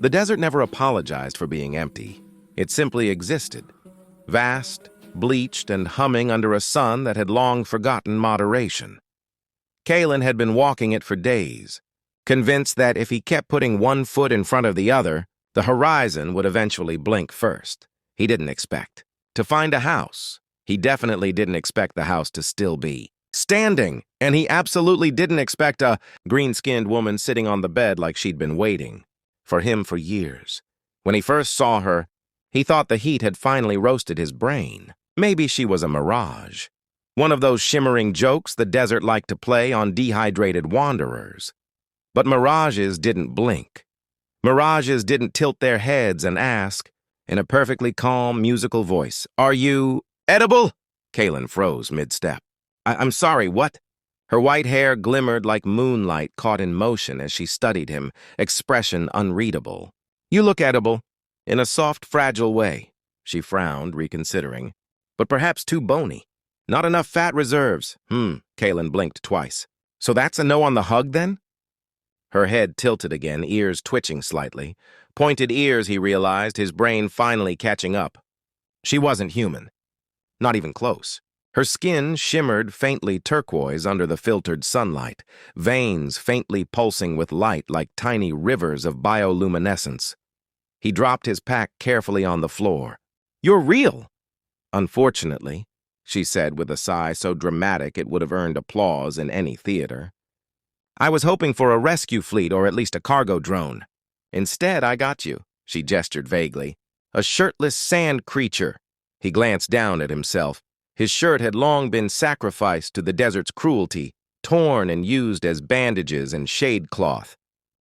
The desert never apologized for being empty. It simply existed, vast, bleached, and humming under a sun that had long forgotten moderation. Kalen had been walking it for days, convinced that if he kept putting one foot in front of the other, the horizon would eventually blink first. He didn't expect to find a house. He definitely didn't expect the house to still be standing, and he absolutely didn't expect a green-skinned woman sitting on the bed like she'd been waiting for him for years. When he first saw her, he thought the heat had finally roasted his brain. Maybe she was a mirage, one of those shimmering jokes the desert liked to play on dehydrated wanderers. But mirages didn't blink. Mirages didn't tilt their heads and ask, in a perfectly calm, musical voice, "Are you edible?" Kalen froze mid-step. I'm sorry, what? Her white hair glimmered like moonlight caught in motion as she studied him, expression unreadable. "You look edible, in a soft, fragile way." She frowned, reconsidering. "But perhaps too bony. Not enough fat reserves." Kalen blinked twice. "So that's a no on the hug, then?" Her head tilted again, ears twitching slightly. Pointed ears, he realized, his brain finally catching up. She wasn't human. Not even close. Her skin shimmered faintly turquoise under the filtered sunlight, veins faintly pulsing with light like tiny rivers of bioluminescence. He dropped his pack carefully on the floor. "You're real!" "Unfortunately," she said with a sigh so dramatic it would have earned applause in any theater. "I was hoping for a rescue fleet or at least a cargo drone. Instead, I got you," she gestured vaguely. "A shirtless sand creature." He glanced down at himself. His shirt had long been sacrificed to the desert's cruelty, torn and used as bandages and shade cloth.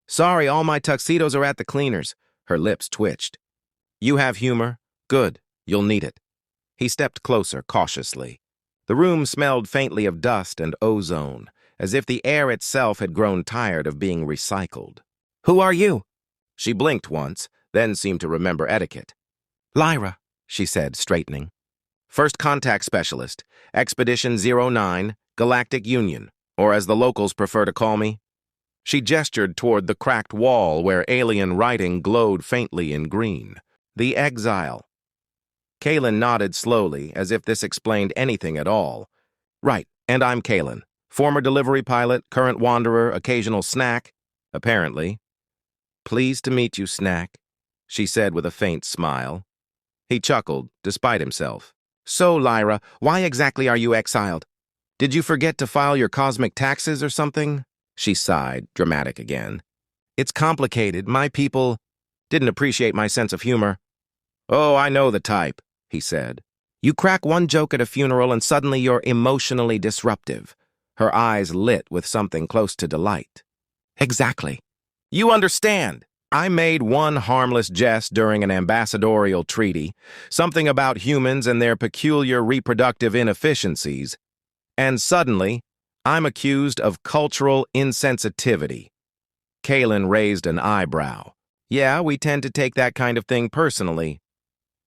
"Sorry, all my tuxedos are at the cleaners." Her lips twitched. "You have humor? Good. You'll need it." He stepped closer, cautiously. The room smelled faintly of dust and ozone, as if the air itself had grown tired of being recycled. "Who are you?" She blinked once, then seemed to remember etiquette. "Lyra," she said, straightening. "First contact specialist, Expedition 09, Galactic Union, or as the locals prefer to call me." She gestured toward the cracked wall where alien writing glowed faintly in green. "The Exile." Kalen nodded slowly, as if this explained anything at all. "Right, and I'm Kalen. Former delivery pilot, current wanderer, occasional snack, apparently." "Pleased to meet you, Snack," she said with a faint smile. He chuckled, despite himself. "So, Lyra, why exactly are you exiled? Did you forget to file your cosmic taxes or something?" She sighed, dramatic again. "It's complicated. My people didn't appreciate my sense of humor." "Oh, I know the type," he said. "You crack one joke at a funeral and suddenly you're emotionally disruptive." Her eyes lit with something close to delight. "Exactly. You understand. I made one harmless jest during an ambassadorial treaty, something about humans and their peculiar reproductive inefficiencies, and suddenly, I'm accused of cultural insensitivity." Kalen raised an eyebrow. "Yeah, we tend to take that kind of thing personally."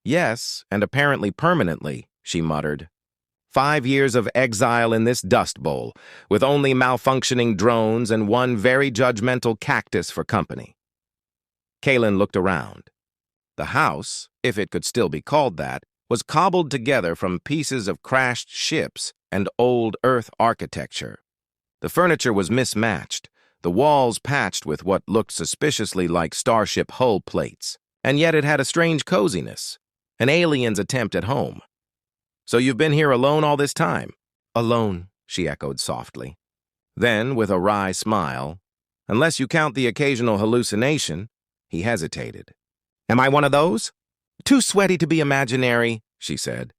"Yes, and apparently permanently," she muttered. 5 years of exile in this dust bowl, with only malfunctioning drones and one very judgmental cactus for company." Kalen looked around. The house, if it could still be called that, was cobbled together from pieces of crashed ships and old Earth architecture. The furniture was mismatched, the walls patched with what looked suspiciously like starship hull plates, and yet it had a strange coziness, an alien's attempt at home. "So you've been here alone all this time?" "Alone," she echoed softly. Then, with a wry smile, "Unless you count the occasional hallucination." He hesitated. "Am I one of those?" "Too sweaty to be imaginary," she said.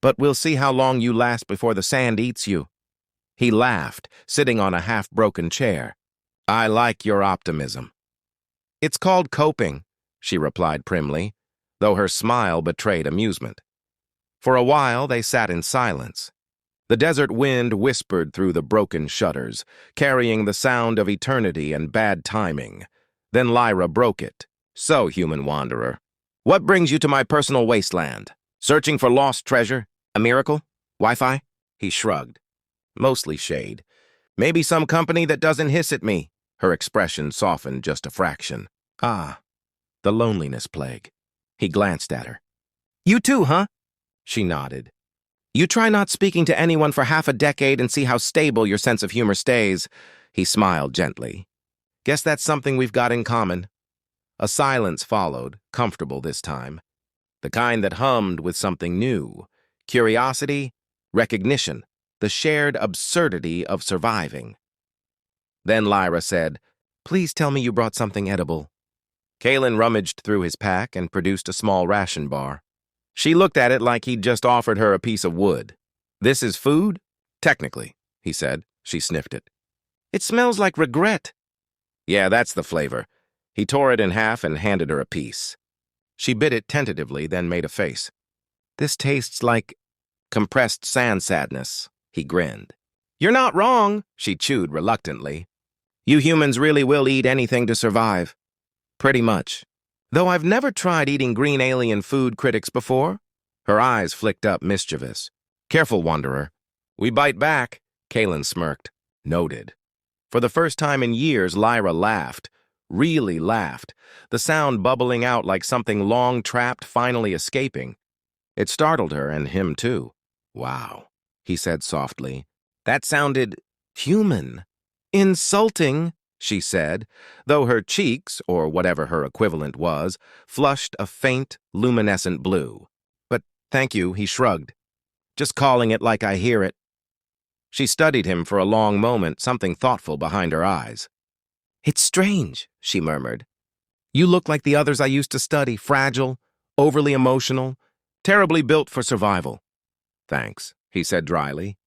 "But we'll see how long you last before the sand eats you." He laughed, sitting on a half-broken chair. "I like your optimism." "It's called coping," she replied primly, though her smile betrayed amusement. For a while, they sat in silence. The desert wind whispered through the broken shutters, carrying the sound of eternity and bad timing. Then Lyra broke it. "So, human wanderer, what brings you to my personal wasteland? Searching for lost treasure? A miracle? Wi-Fi?" He shrugged. "Mostly shade. Maybe some company that doesn't hiss at me." Her expression softened just a fraction. "Ah, The loneliness plague. He glanced at her. You too, huh? She nodded. You try not speaking to anyone for half a decade and see how stable your sense of humor stays. He smiled gently. Guess that's something we've got in common. A silence followed, comfortable this time. The kind that hummed with something new. Curiosity, recognition, the shared absurdity of surviving. Then Lyra said, Please tell me you brought something edible. Kaylin rummaged through his pack and produced a small ration bar. She looked at it like he'd just offered her a piece of wood. This is food? Technically, he said. She sniffed it. It smells like regret. Yeah, that's the flavor. He tore it in half and handed her a piece. She bit it tentatively, then made a face. This tastes like compressed sand sadness, he grinned. You're not wrong, she chewed reluctantly. You humans really will eat anything to survive. Pretty much. Though I've never tried eating green alien food, critics, before. Her eyes flicked up mischievous. Careful, Wanderer. We bite back, Kaylin smirked. Noted. For the first time in years, Lyra laughed. Really laughed. The sound bubbling out like something long trapped finally escaping. It startled her and him too. Wow, he said softly. That sounded human. Insulting, she said, though her cheeks, or whatever her equivalent was, flushed a faint, luminescent blue. But thank you, he shrugged. Just calling it like I hear it. She studied him for a long moment, something thoughtful behind her eyes. It's strange, she murmured. You look like the others I used to study, fragile, overly emotional, terribly built for survival. Thanks, he said dryly.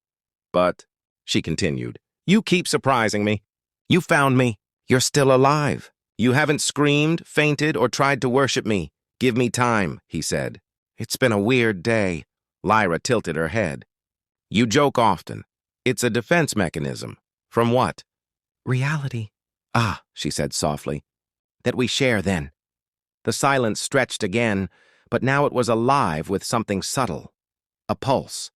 But, she continued, you keep surprising me. You found me. You're still alive. You haven't screamed, fainted, or tried to worship me. Give me time, he said. It's been a weird day. Lyra tilted her head. You joke often. It's a defense mechanism. From what? Reality. Ah, she said softly. That we share then. The silence stretched again, but now it was alive with something subtle. A pulse.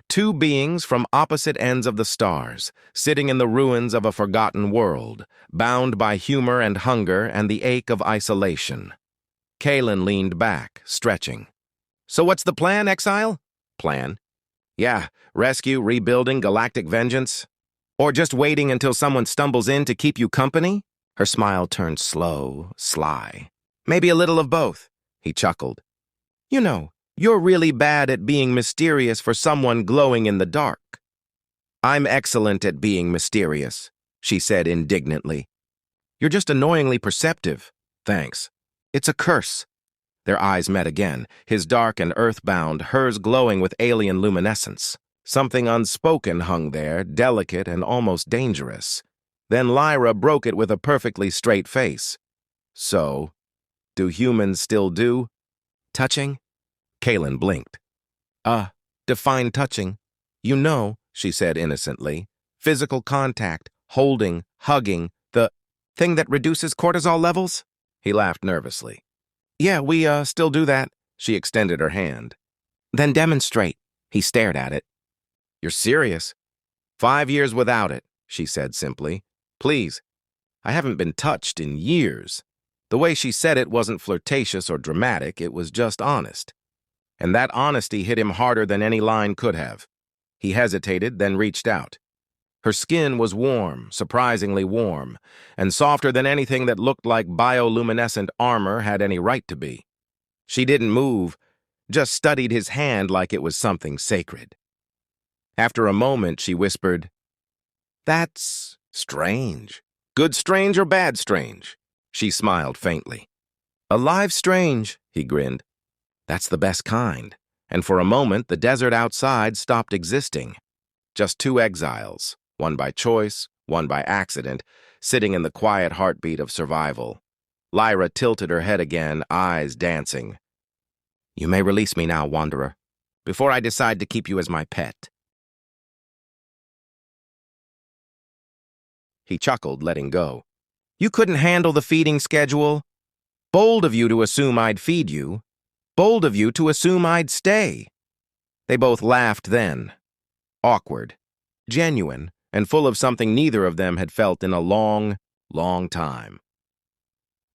Two beings from opposite ends of the stars, sitting in the ruins of a forgotten world, bound by humor and hunger and the ache of isolation. Kaylin leaned back, stretching. So what's the plan, Exile? Plan? Yeah, rescue, rebuilding, galactic vengeance? Or just waiting until someone stumbles in to keep you company? Her smile turned slow, sly. Maybe a little of both, he chuckled. You know, you're really bad at being mysterious for someone glowing in the dark. I'm excellent at being mysterious, she said indignantly. You're just annoyingly perceptive. Thanks. It's a curse. Their eyes met again, his dark and earthbound, hers glowing with alien luminescence. Something unspoken hung there, delicate and almost dangerous. Then Lyra broke it with a perfectly straight face. So, do humans still do touching? Kaylin blinked. Define touching. You know, she said innocently. Physical contact, holding, hugging, the thing that reduces cortisol levels? He laughed nervously. Yeah, we still do that. She extended her hand. Then demonstrate. He stared at it. You're serious? 5 years without it, she said simply. Please. I haven't been touched in years. The way she said it wasn't flirtatious or dramatic, it was just honest. And that honesty hit him harder than any line could have. He hesitated, then reached out. Her skin was warm, surprisingly warm, and softer than anything that looked like bioluminescent armor had any right to be. She didn't move, just studied his hand like it was something sacred. After a moment, she whispered, That's strange. Good strange or bad strange? She smiled faintly. Alive strange, he grinned. That's the best kind. And for a moment, the desert outside stopped existing. Just two exiles, one by choice, one by accident, sitting in the quiet heartbeat of survival. Lyra tilted her head again, eyes dancing. You may release me now, Wanderer, before I decide to keep you as my pet. He chuckled, letting go. You couldn't handle the feeding schedule? Bold of you to assume I'd feed you. Bold of you to assume I'd stay. They both laughed then. Awkward, genuine, and full of something neither of them had felt in a long, long time.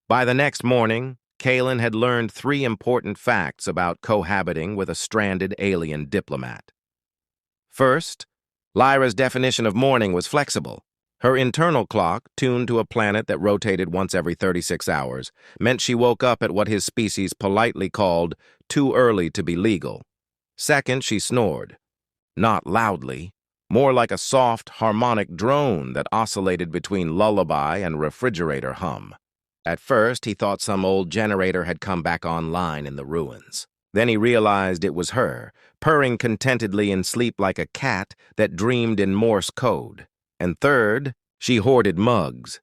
By the next morning, Kaylin had learned 3 important facts about cohabiting with a stranded alien diplomat. First, Lyra's definition of morning was flexible. Her internal clock, tuned to a planet that rotated once every 36 hours, meant she woke up at what his species politely called too early to be legal. Second, she snored. Not loudly, more like a soft, harmonic drone that oscillated between lullaby and refrigerator hum. At first, he thought some old generator had come back online in the ruins. Then he realized it was her, purring contentedly in sleep like a cat that dreamed in Morse code. And third, she hoarded mugs.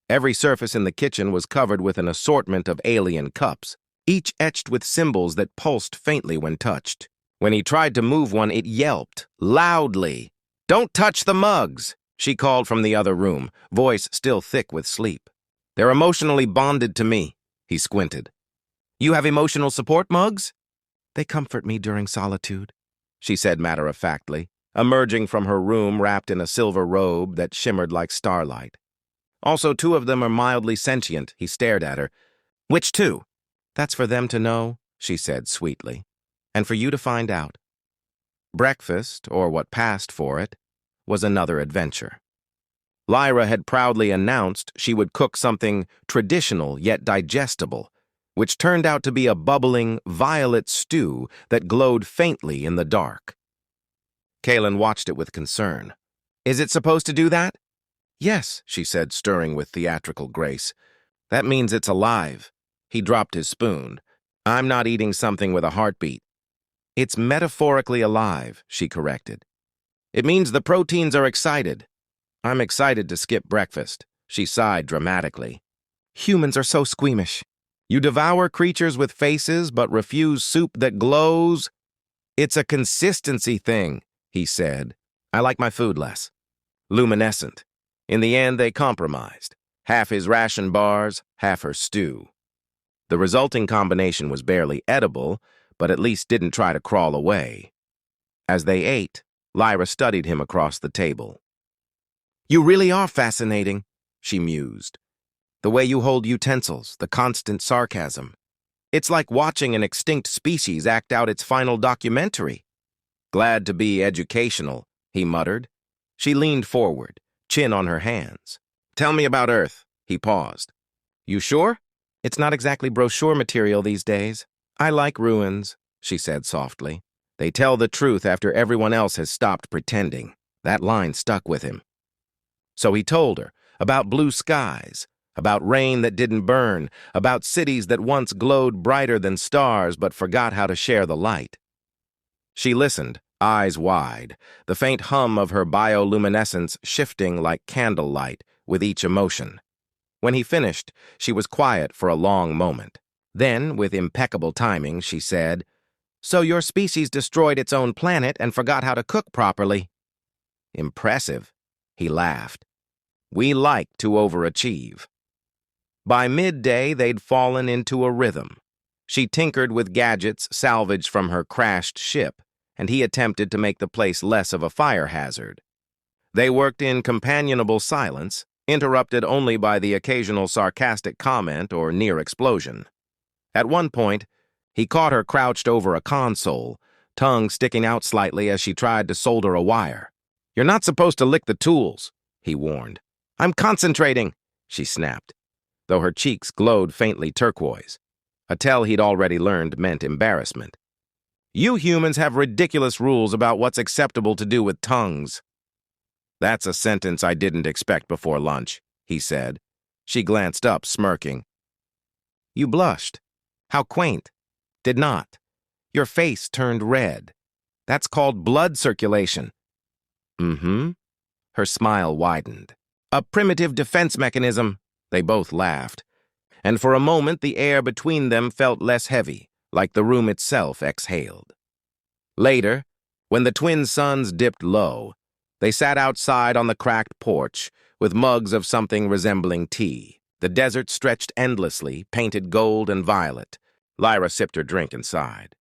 Every surface in the kitchen was covered with an assortment of alien cups, each etched with symbols that pulsed faintly when touched. When he tried to move one, it yelped, loudly. "Don't touch the mugs," she called from the other room, voice still thick with sleep. "They're emotionally bonded to me," he squinted. "You have emotional support mugs?" "They comfort me during solitude," she said matter-of-factly, emerging from her room wrapped in a silver robe that shimmered like starlight. "Also, 2 of them are mildly sentient," he stared at her. "Which 2? "That's for them to know," she said sweetly, "and for you to find out." Breakfast, or what passed for it, was another adventure. Lyra had proudly announced she would cook something traditional yet digestible, which turned out to be a bubbling, violet stew that glowed faintly in the dark. Kaylin watched it with concern. "Is it supposed to do that?" "Yes," she said, stirring with theatrical grace. "That means it's alive." He dropped his spoon. "I'm not eating something with a heartbeat." "It's metaphorically alive," she corrected. "It means the proteins are excited." "I'm excited to skip breakfast," she sighed dramatically. "Humans are so squeamish. You devour creatures with faces but refuse soup that glows." "It's a consistency thing," he said. "I like my food less. Luminescent." In the end, they compromised. Half his ration bars, half her stew. The resulting combination was barely edible, but at least didn't try to crawl away. As they ate, Lyra studied him across the table. "You really are fascinating," she mused. "The way you hold utensils, the constant sarcasm. It's like watching an extinct species act out its final documentary." "Glad to be educational," he muttered. She leaned forward, chin on her hands. "Tell me about Earth." He paused. "You sure? It's not exactly brochure material these days." "I like ruins," she said softly. "They tell the truth after everyone else has stopped pretending." That line stuck with him. So he told her about blue skies, about rain that didn't burn, about cities that once glowed brighter than stars but forgot how to share the light. She listened, eyes wide, the faint hum of her bioluminescence shifting like candlelight with each emotion. When he finished, she was quiet for a long moment. Then, with impeccable timing, she said, "So your species destroyed its own planet and forgot how to cook properly." "Impressive," he laughed. "We like to overachieve." By midday, they'd fallen into a rhythm. She tinkered with gadgets salvaged from her crashed ship, and he attempted to make the place less of a fire hazard. They worked in companionable silence, interrupted only by the occasional sarcastic comment or near explosion. At one point, he caught her crouched over a console, tongue sticking out slightly as she tried to solder a wire. "You're not supposed to lick the tools," he warned. "I'm concentrating," she snapped, though her cheeks glowed faintly turquoise. A tell he'd already learned meant embarrassment. "You humans have ridiculous rules about what's acceptable to do with tongues." "That's a sentence I didn't expect before lunch," he said. She glanced up, smirking. "You blushed. How quaint." "Did not. Your face turned red. That's called blood circulation." "Mm-hmm." Her smile widened. "A primitive defense mechanism." They both laughed. And for a moment, the air between them felt less heavy, like the room itself exhaled. Later, when the twin suns dipped low, they sat outside on the cracked porch with mugs of something resembling tea. The desert stretched endlessly, painted gold and violet. Lyra sipped her drink and sighed.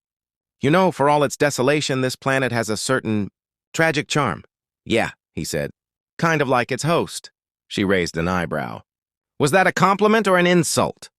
"You know, for all its desolation, this planet has a certain tragic charm." "Yeah," he said. "Kind of like its host." She raised an eyebrow. "Was that a compliment or an insult?"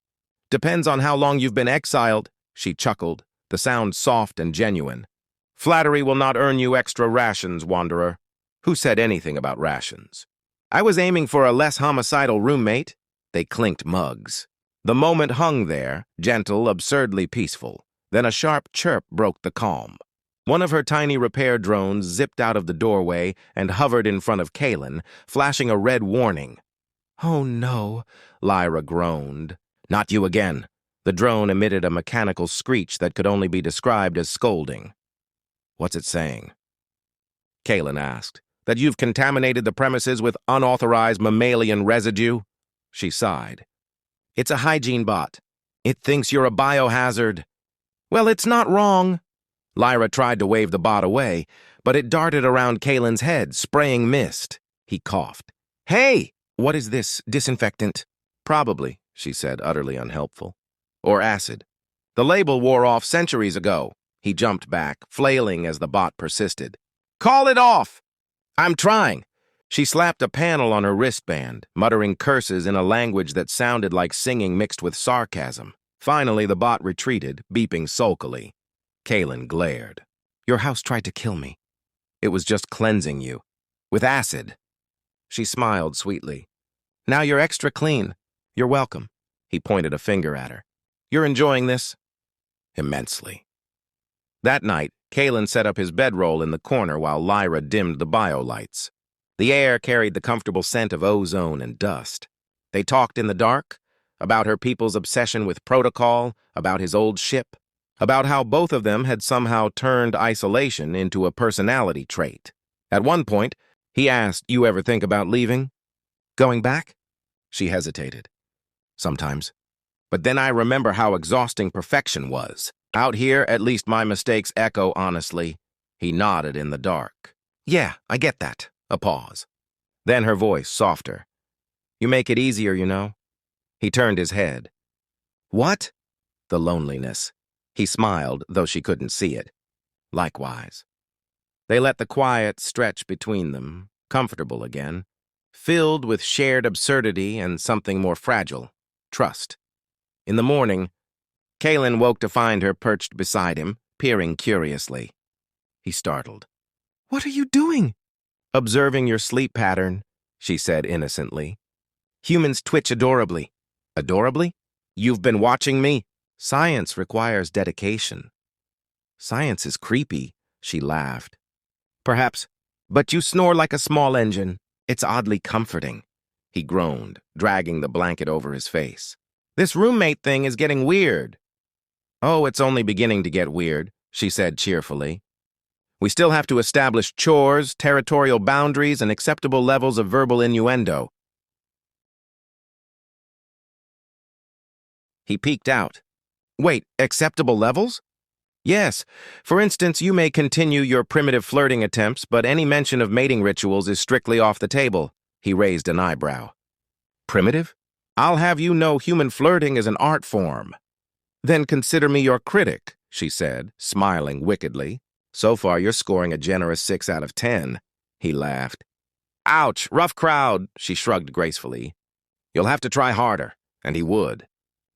Depends on how long you've been exiled, she chuckled, the sound soft and genuine. Flattery will not earn you extra rations, wanderer. Who said anything about rations? I was aiming for a less homicidal roommate. They clinked mugs. The moment hung there, gentle, absurdly peaceful. Then a sharp chirp broke the calm. One of her tiny repair drones zipped out of the doorway and hovered in front of Kaylin, flashing a red warning. Oh no, Lyra groaned. Not you again. The drone emitted a mechanical screech that could only be described as scolding. What's it saying? Kaylin asked. That you've contaminated the premises with unauthorized mammalian residue? She sighed. It's a hygiene bot. It thinks you're a biohazard. Well, it's not wrong. Lyra tried to wave the bot away, but it darted around Kaylin's head, spraying mist. He coughed. Hey! What is this, disinfectant? Probably, she said, utterly unhelpful. Or acid. The label wore off centuries ago. He jumped back, flailing as the bot persisted. Call it off! I'm trying. She slapped a panel on her wristband, muttering curses in a language that sounded like singing mixed with sarcasm. Finally, the bot retreated, beeping sulkily. Kaylin glared. Your house tried to kill me. It was just cleansing you. With acid. She smiled sweetly. Now you're extra clean. You're welcome. He pointed a finger at her. You're enjoying this? Immensely. That night, Kaylin set up his bedroll in the corner while Lyra dimmed the bio-lights. The air carried the comfortable scent of ozone and dust. They talked in the dark, about her people's obsession with protocol, about his old ship, about how both of them had somehow turned isolation into a personality trait. At one point, he asked, You ever think about leaving? Going back? She hesitated. Sometimes. But then I remember how exhausting perfection was. Out here, at least my mistakes echo honestly. He nodded in the dark. Yeah, I get that. A pause. Then her voice softer. You make it easier, you know. He turned his head. What? The loneliness. He smiled, though she couldn't see it. Likewise. They let the quiet stretch between them, comfortable again, filled with shared absurdity and something more fragile, trust. In the morning, Kaylin woke to find her perched beside him, peering curiously. He startled. What are you doing? Observing your sleep pattern, she said innocently. Humans twitch adorably. Adorably? You've been watching me? Science requires dedication. Science is creepy, she laughed. Perhaps, but you snore like a small engine. It's oddly comforting. He groaned, dragging the blanket over his face. This roommate thing is getting weird. Oh, it's only beginning to get weird, she said cheerfully. We still have to establish chores, territorial boundaries, and acceptable levels of verbal innuendo. He peeked out. Wait, acceptable levels? Yes. For instance, you may continue your primitive flirting attempts, but any mention of mating rituals is strictly off the table. He raised an eyebrow. Primitive? I'll have you know human flirting is an art form. Then consider me your critic, she said, smiling wickedly. So far, you're scoring a generous 6 out of 10. He laughed. Ouch, rough crowd, she shrugged gracefully. You'll have to try harder, and he would.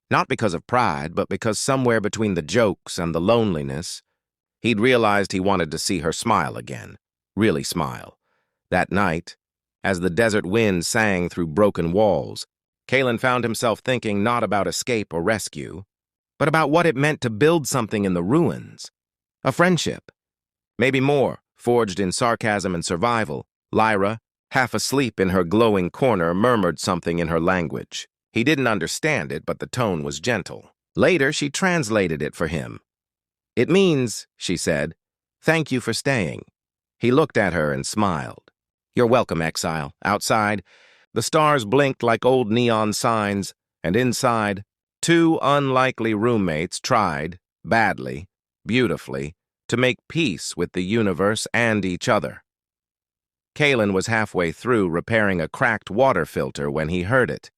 Not because of pride, but because somewhere between the jokes and the loneliness, he'd realized he wanted to see her smile again, really smile. That night, as the desert wind sang through broken walls, Kaylin found himself thinking not about escape or rescue, but about what it meant to build something in the ruins. A friendship. Maybe more, forged in sarcasm and survival. Lyra, half asleep in her glowing corner, murmured something in her language. He didn't understand it, but the tone was gentle. Later, she translated it for him. It means, she said, thank you for staying. He looked at her and smiled. You're welcome, Exile. Outside, the stars blinked like old neon signs, and inside, 2 unlikely roommates tried, badly, beautifully, to make peace with the universe and each other. Kaylin was halfway through repairing a cracked water filter when he heard it.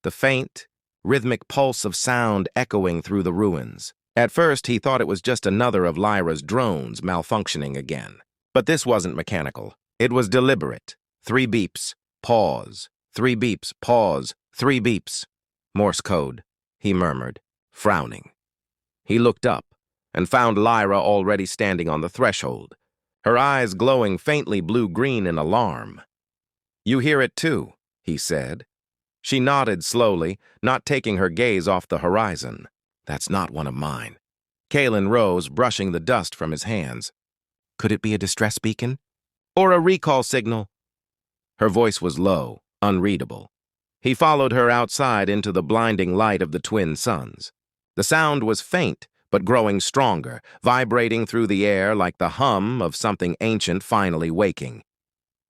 The faint, rhythmic pulse of sound echoing through the ruins. At first, he thought it was just another of Lyra's drones malfunctioning again. But this wasn't mechanical. It was deliberate. 3 beeps, pause. 3 beeps, pause. 3 beeps. Morse code. he murmured, frowning. He looked up and found Lyra already standing on the threshold, her eyes glowing faintly blue-green in alarm. "You hear it too," he said. She nodded slowly, not taking her gaze off the horizon. "That's not one of mine." Kalen rose, brushing the dust from his hands. "Could it be a distress beacon? Or a recall signal?" Her voice was low, unreadable. He followed her outside into the blinding light of the twin suns. The sound was faint, but growing stronger, vibrating through the air like the hum of something ancient finally waking.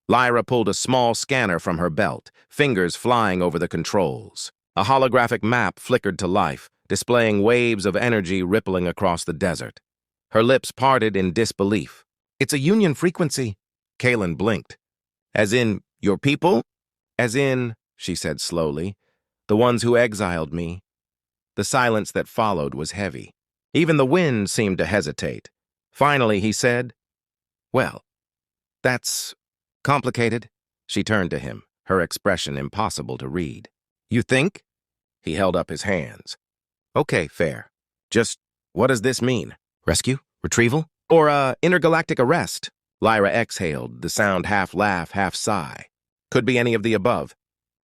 Lyra pulled a small scanner from her belt, fingers flying over the controls. A holographic map flickered to life, displaying waves of energy rippling across the desert. Her lips parted in disbelief. "It's a Union frequency." Kalen blinked. "As in, your people?" "As in," she said slowly, "the ones who exiled me." The silence that followed was heavy. Even the wind seemed to hesitate. Finally, he said, "Well, that's complicated." She turned to him, her expression impossible to read. "You think?" He held up his hands. "Okay, fair. Just, what does this mean? Rescue? Retrieval? Or, intergalactic arrest?" Lyra exhaled, the sound half laugh, half sigh. "Could be any of the above.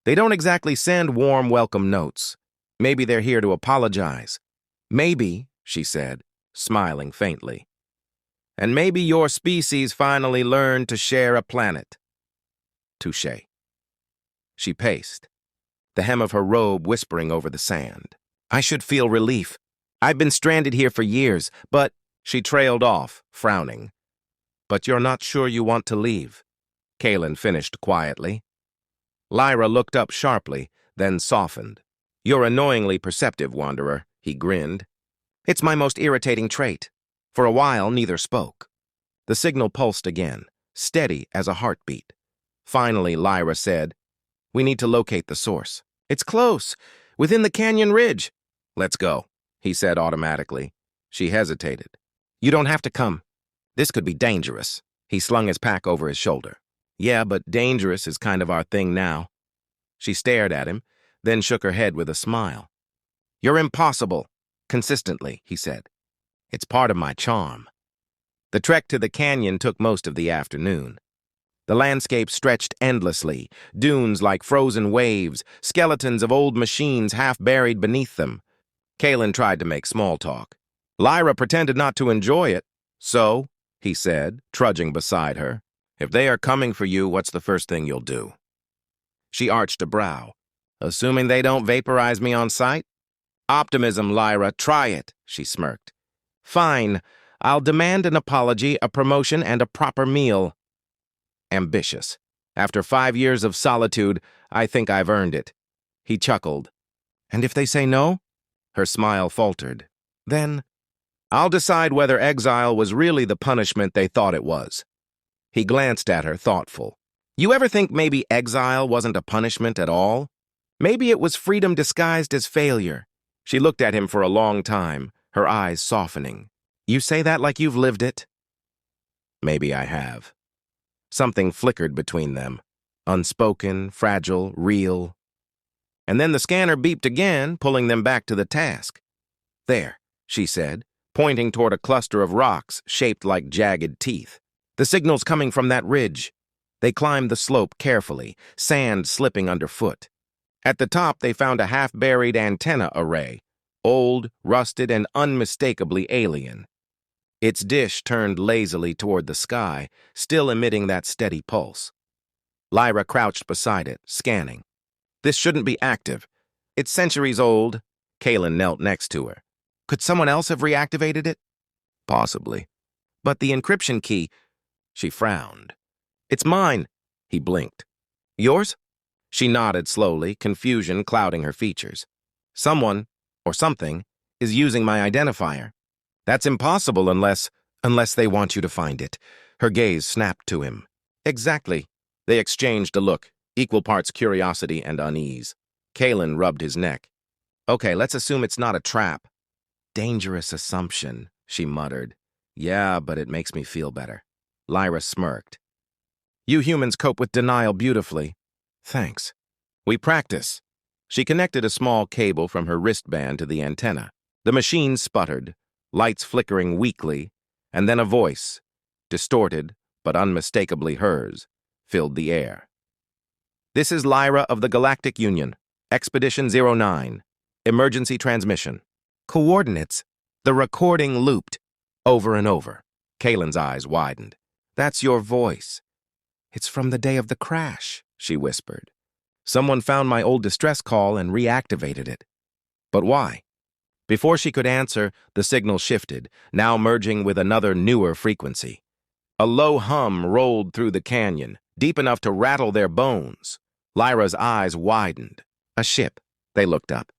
They don't exactly send warm welcome notes. Maybe they're here to apologize. Maybe," she said, smiling faintly. "And maybe your species finally learned to share a planet." Touché. She paced, the hem of her robe whispering over the sand. "I should feel relief. I've been stranded here for years, but—" She trailed off, frowning. "But you're not sure you want to leave," Kalen finished quietly. Lyra looked up sharply, then softened. "You're annoyingly perceptive, Wanderer," he grinned. "It's my most irritating trait." For a while, neither spoke. The signal pulsed again, steady as a heartbeat. Finally, Lyra said, "We need to locate the source." "It's close, within the canyon ridge." "Let's go," he said automatically. She hesitated. "You don't have to come. This could be dangerous." He slung his pack over his shoulder. "Yeah, but dangerous is kind of our thing now." She stared at him, then shook her head with a smile. "You're impossible." "Consistently," he said. "It's part of my charm." The trek to the canyon took most of the afternoon. The landscape stretched endlessly, dunes like frozen waves, skeletons of old machines half buried beneath them. Kalen tried to make small talk. Lyra pretended not to enjoy it. "So," he said, trudging beside her, "if they are coming for you, what's the first thing you'll do?" She arched a brow. "Assuming they don't vaporize me on sight?" "Optimism, Lyra, try it," she smirked. "Fine. I'll demand an apology, a promotion, and a proper meal." Ambitious. "After 5 years of solitude, I think I've earned it." He chuckled. "And if they say no?" Her smile faltered. "Then, I'll decide whether exile was really the punishment they thought it was." He glanced at her, thoughtful. "You ever think maybe exile wasn't a punishment at all? Maybe it was freedom disguised as failure?" She looked at him for a long time, her eyes softening. "You say that like you've lived it?" "Maybe I have." Something flickered between them, unspoken, fragile, real. And then the scanner beeped again, pulling them back to the task. "There," she said, pointing toward a cluster of rocks shaped like jagged teeth. "The signal's coming from that ridge." They climbed the slope carefully, sand slipping underfoot. At the top, they found a half-buried antenna array, old, rusted, and unmistakably alien. Its dish turned lazily toward the sky, still emitting that steady pulse. Lyra crouched beside it, scanning. "This shouldn't be active. It's centuries old." Kalen knelt next to her. "Could someone else have reactivated it?" "Possibly." "But the encryption key—" She frowned. "It's mine." He blinked. "Yours?" She nodded slowly, confusion clouding her features. "Someone, or something, is using my identifier." "That's impossible unless they want you to find it." Her gaze snapped to him. "Exactly." They exchanged a look, equal parts curiosity and unease. Kalen rubbed his neck. "Okay, let's assume it's not a trap." "Dangerous assumption," she muttered. "Yeah, but it makes me feel better." Lyra smirked. "You humans cope with denial beautifully." "Thanks." "We practice." She connected a small cable from her wristband to the antenna. The machine sputtered, lights flickering weakly, and then a voice, distorted but unmistakably hers, filled the air. "This is Lyra of the Galactic Union, Expedition 09. Emergency transmission. Coordinates." The recording looped over and over. Kaylin's eyes widened. "That's your voice." "It's from the day of the crash," she whispered. "Someone found my old distress call and reactivated it." "But why?" Before she could answer, the signal shifted, now merging with another newer frequency. A low hum rolled through the canyon, deep enough to rattle their bones. Lyra's eyes widened. A ship. They looked up.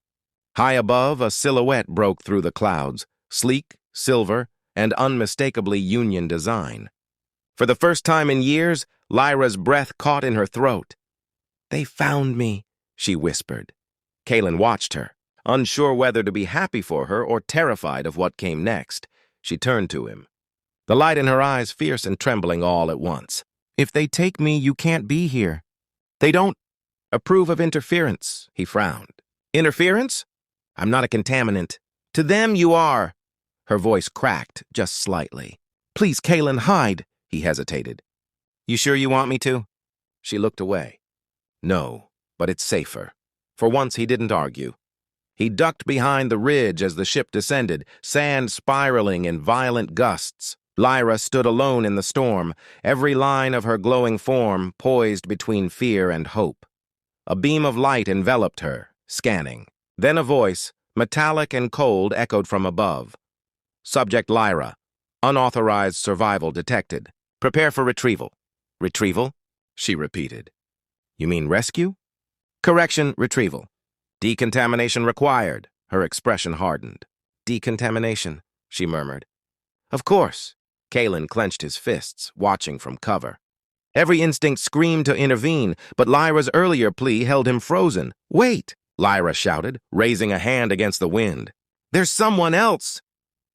High above, a silhouette broke through the clouds, sleek, silver, and unmistakably Union design. For the first time in years, Lyra's breath caught in her throat. "They found me," she whispered. Kaylin watched her, unsure whether to be happy for her or terrified of what came next. She turned to him, the light in her eyes fierce and trembling all at once. "If they take me, you can't be here." "They don't approve of interference," he frowned. "Interference? I'm not a contaminant." "To them, you are." Her voice cracked just slightly. "Please, Kaylin, hide." He hesitated. "You sure you want me to?" She looked away. "No, but it's safer." For once, he didn't argue. He ducked behind the ridge as the ship descended, sand spiraling in violent gusts. Lyra stood alone in the storm, every line of her glowing form poised between fear and hope. A beam of light enveloped her, scanning. Then a voice, metallic and cold, echoed from above. "Subject Lyra. Unauthorized survival detected. Prepare for retrieval." "Retrieval?" she repeated. "You mean rescue?" "Correction, retrieval. Decontamination required." Her expression hardened. "Decontamination," she murmured. "Of course." Kaylin clenched his fists, watching from cover. Every instinct screamed to intervene, but Lyra's earlier plea held him frozen. "Wait!" Lyra shouted, raising a hand against the wind. "There's someone else!"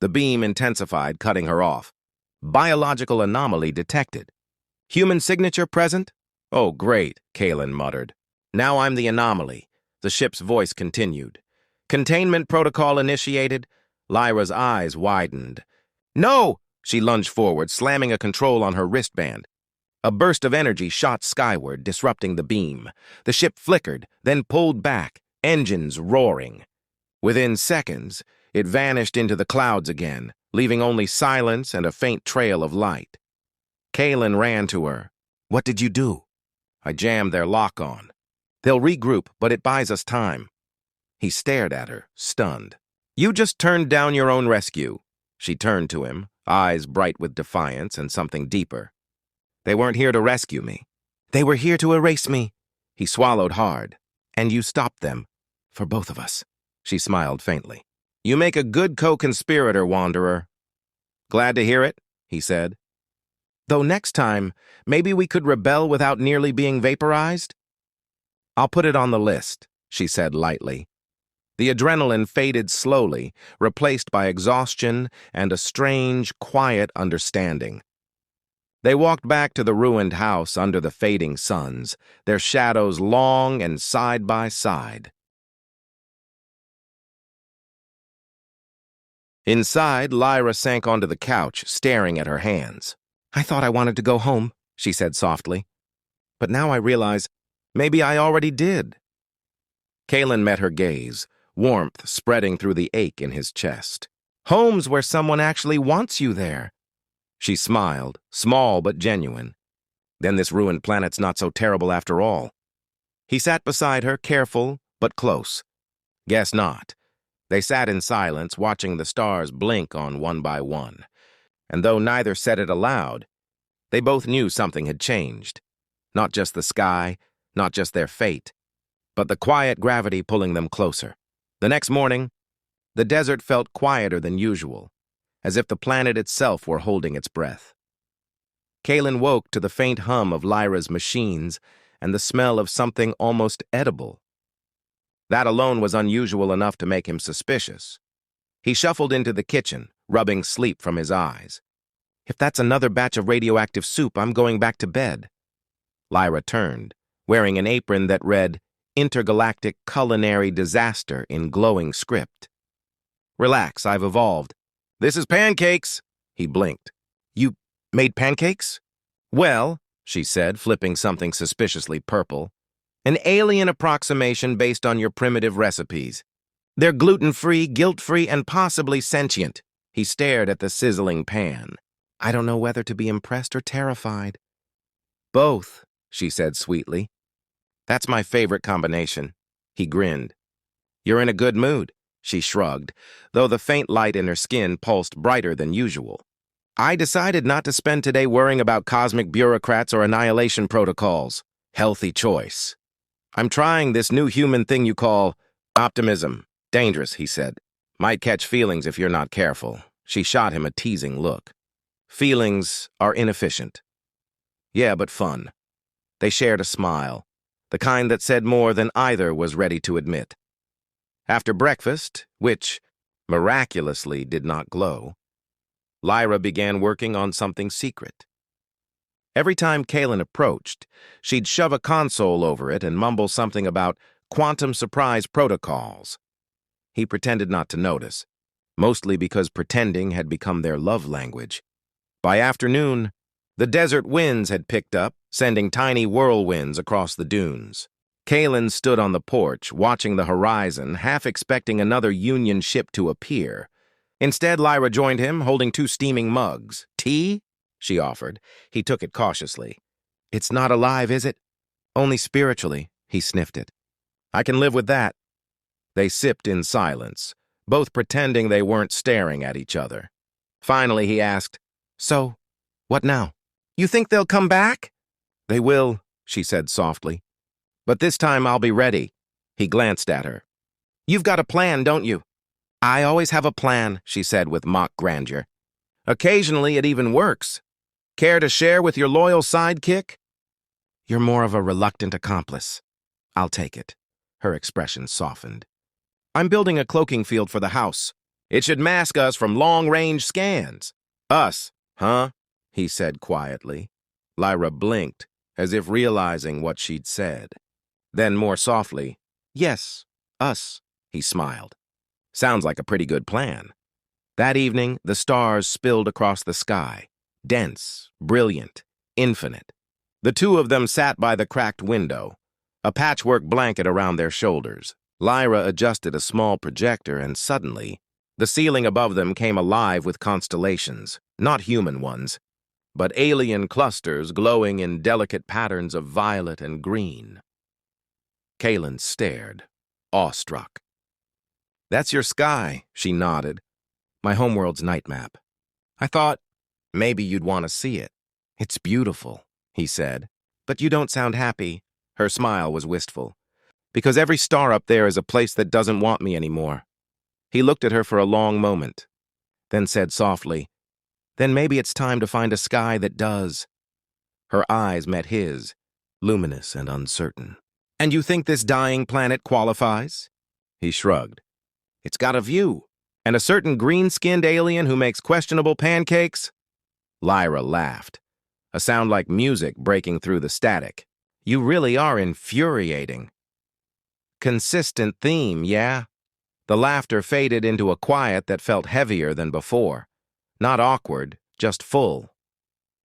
The beam intensified, cutting her off. "Biological anomaly detected. Human signature present?" "Oh, great," Kaylin muttered. "Now I'm the anomaly." The ship's voice continued. "Containment protocol initiated." Lyra's eyes widened. "No!" She lunged forward, slamming a control on her wristband. A burst of energy shot skyward, disrupting the beam. The ship flickered, then pulled back, engines roaring. Within seconds, it vanished into the clouds again, leaving only silence and a faint trail of light. Kaylin ran to her. "What did you do?" "I jammed their lock on. They'll regroup, but it buys us time." He stared at her, stunned. "You just turned down your own rescue." She turned to him, eyes bright with defiance and something deeper. "They weren't here to rescue me. They were here to erase me." He swallowed hard. "And you stopped them. For both of us." She smiled faintly. "You make a good co-conspirator, Wanderer." "Glad to hear it," he said. "Though next time, maybe we could rebel without nearly being vaporized?" "I'll put it on the list," she said lightly. The adrenaline faded slowly, replaced by exhaustion and a strange, quiet understanding. They walked back to the ruined house under the fading suns, their shadows long and side by side. Inside, Lyra sank onto the couch, staring at her hands. "I thought I wanted to go home," she said softly. "But now I realize maybe I already did." Kaylin met her gaze, warmth spreading through the ache in his chest. "Home's where someone actually wants you there." She smiled, small but genuine. "Then this ruined planet's not so terrible after all." He sat beside her, careful but close. "Guess not." They sat in silence, watching the stars blink on one by one. And though neither said it aloud, they both knew something had changed. Not just the sky, not just their fate, but the quiet gravity pulling them closer. The next morning, the desert felt quieter than usual, as if the planet itself were holding its breath. Kaylin woke to the faint hum of Lyra's machines and the smell of something almost edible. That alone was unusual enough to make him suspicious. He shuffled into the kitchen, rubbing sleep from his eyes. "If that's another batch of radioactive soup, I'm going back to bed." Lyra turned, wearing an apron that read, intergalactic culinary disaster in glowing script. Relax, I've evolved. This is pancakes, he blinked. You made pancakes? Well, she said, flipping something suspiciously purple. An alien approximation based on your primitive recipes. They're gluten-free, guilt-free, and possibly sentient. He stared at the sizzling pan. I don't know whether to be impressed or terrified. Both, she said sweetly. That's my favorite combination. He grinned. You're in a good mood, she shrugged, though the faint light in her skin pulsed brighter than usual. I decided not to spend today worrying about cosmic bureaucrats or annihilation protocols. Healthy choice. I'm trying this new human thing you call optimism. Dangerous, he said. Might catch feelings if you're not careful. She shot him a teasing look. Feelings are inefficient. Yeah, but fun. They shared a smile, the kind that said more than either was ready to admit. After breakfast, which miraculously did not glow, Lyra began working on something secret. Every time Kaylin approached, she'd shove a console over it and mumble something about quantum surprise protocols. He pretended not to notice, mostly because pretending had become their love language. By afternoon, the desert winds had picked up, sending tiny whirlwinds across the dunes. Kaylin stood on the porch, watching the horizon, half expecting another Union ship to appear. Instead, Lyra joined him, holding 2 steaming mugs. Tea? She offered. He took it cautiously. It's not alive, is it? Only spiritually, he sniffed it. I can live with that. They sipped in silence, both pretending they weren't staring at each other. Finally, he asked, So, what now? You think they'll come back? They will, she said softly. But this time I'll be ready. He glanced at her. You've got a plan, don't you? I always have a plan, she said with mock grandeur. Occasionally it even works. Care to share with your loyal sidekick? You're more of a reluctant accomplice. I'll take it. Her expression softened. I'm building a cloaking field for the house. It should mask us from long-range scans. Us, huh? He said quietly. Lyra blinked, as if realizing what she'd said. Then more softly, Yes, us, he smiled. Sounds like a pretty good plan. That evening, the stars spilled across the sky, dense, brilliant, infinite. The two of them sat by the cracked window, a patchwork blanket around their shoulders. Lyra adjusted a small projector, and suddenly, the ceiling above them came alive with constellations, not human ones, but alien clusters glowing in delicate patterns of violet and green. Kaylin stared, awestruck. That's your sky, she nodded. My homeworld's night map. I thought maybe you'd want to see it. It's beautiful, he said. But you don't sound happy. Her smile was wistful. Because every star up there is a place that doesn't want me anymore. He looked at her for a long moment, then said softly, Then maybe it's time to find a sky that does. Her eyes met his, luminous and uncertain. And you think this dying planet qualifies? He shrugged. It's got a view, and a certain green-skinned alien who makes questionable pancakes? Lyra laughed, a sound like music breaking through the static. You really are infuriating. Consistent theme, yeah? The laughter faded into a quiet that felt heavier than before. Not awkward, just full.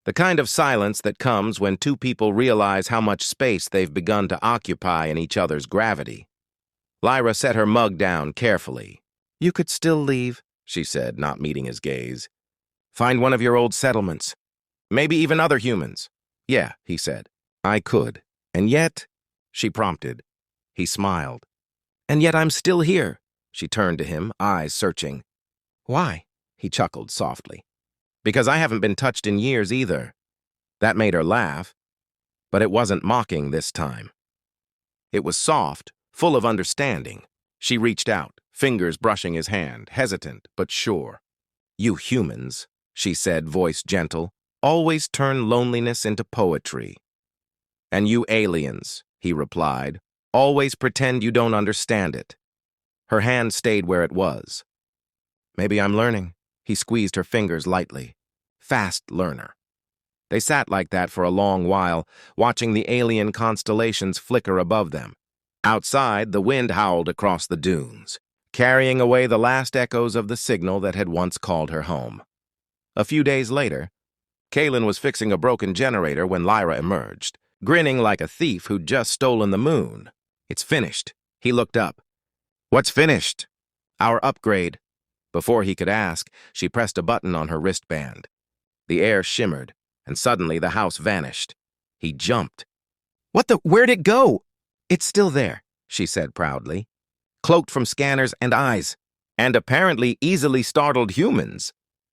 The kind of silence that comes when two people realize how much space they've begun to occupy in each other's gravity. Lyra set her mug down carefully. You could still leave, she said, not meeting his gaze. Find one of your old settlements. Maybe even other humans. Yeah, he said. I could. And yet, she prompted. He smiled. And yet I'm still here. She turned to him, eyes searching. Why? He chuckled softly. Because I haven't been touched in years either. That made her laugh, but it wasn't mocking this time. It was soft, full of understanding. She reached out, fingers brushing his hand, hesitant but sure. You humans, she said, voice gentle, always turn loneliness into poetry. And you aliens, he replied, always pretend you don't understand it. Her hand stayed where it was. Maybe I'm learning. He squeezed her fingers lightly. Fast learner. They sat like that for a long while, watching the alien constellations flicker above them. Outside, the wind howled across the dunes, carrying away the last echoes of the signal that had once called her home. A few days later, Kaylin was fixing a broken generator when Lyra emerged, grinning like a thief who'd just stolen the moon. "It's finished." He looked up. "What's finished?" "Our upgrade." Before he could ask, she pressed a button on her wristband. The air shimmered, and suddenly the house vanished. He jumped. Where'd it go?" "It's still there," she said proudly. "Cloaked from scanners and eyes, and apparently easily startled humans."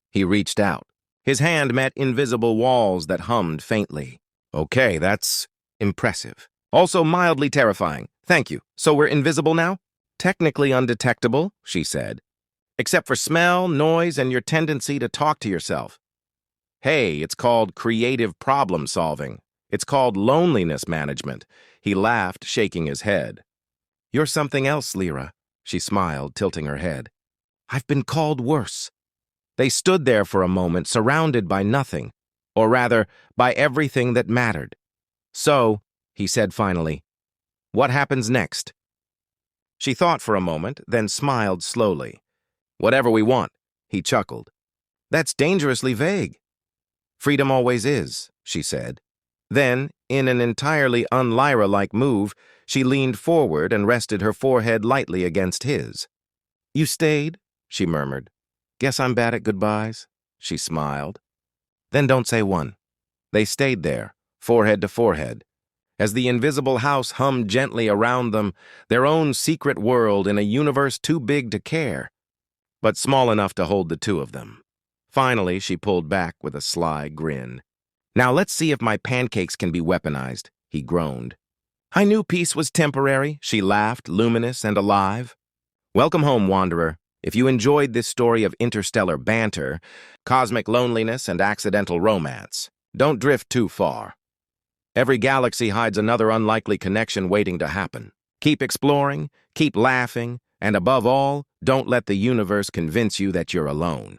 He reached out. His hand met invisible walls that hummed faintly. "Okay, that's impressive. Also mildly terrifying. Thank you. So we're invisible now?" "Technically undetectable," she said. "Except for smell, noise, and your tendency to talk to yourself." "Hey, it's called creative problem solving. It's called loneliness management." He laughed, shaking his head. "You're something else, Lyra," she smiled, tilting her head. "I've been called worse." They stood there for a moment, surrounded by nothing, or rather, by everything that mattered. "So," he said finally, "what happens next?" She thought for a moment, then smiled slowly. "Whatever we want," he chuckled. "That's dangerously vague." "Freedom always is," she said. Then, in an entirely un-Lyra-like move, she leaned forward and rested her forehead lightly against his. "You stayed?" she murmured. "Guess I'm bad at goodbyes." She smiled. "Then don't say one." They stayed there, forehead to forehead, as the invisible house hummed gently around them, their own secret world in a universe too big to care, but small enough to hold the two of them. Finally, she pulled back with a sly grin. "Now let's see if my pancakes can be weaponized," he groaned. "I knew peace was temporary," she laughed, luminous and alive. Welcome home, Wanderer. If you enjoyed this story of interstellar banter, cosmic loneliness, and accidental romance, don't drift too far. Every galaxy hides another unlikely connection waiting to happen. Keep exploring, keep laughing, and above all, don't let the universe convince you that you're alone.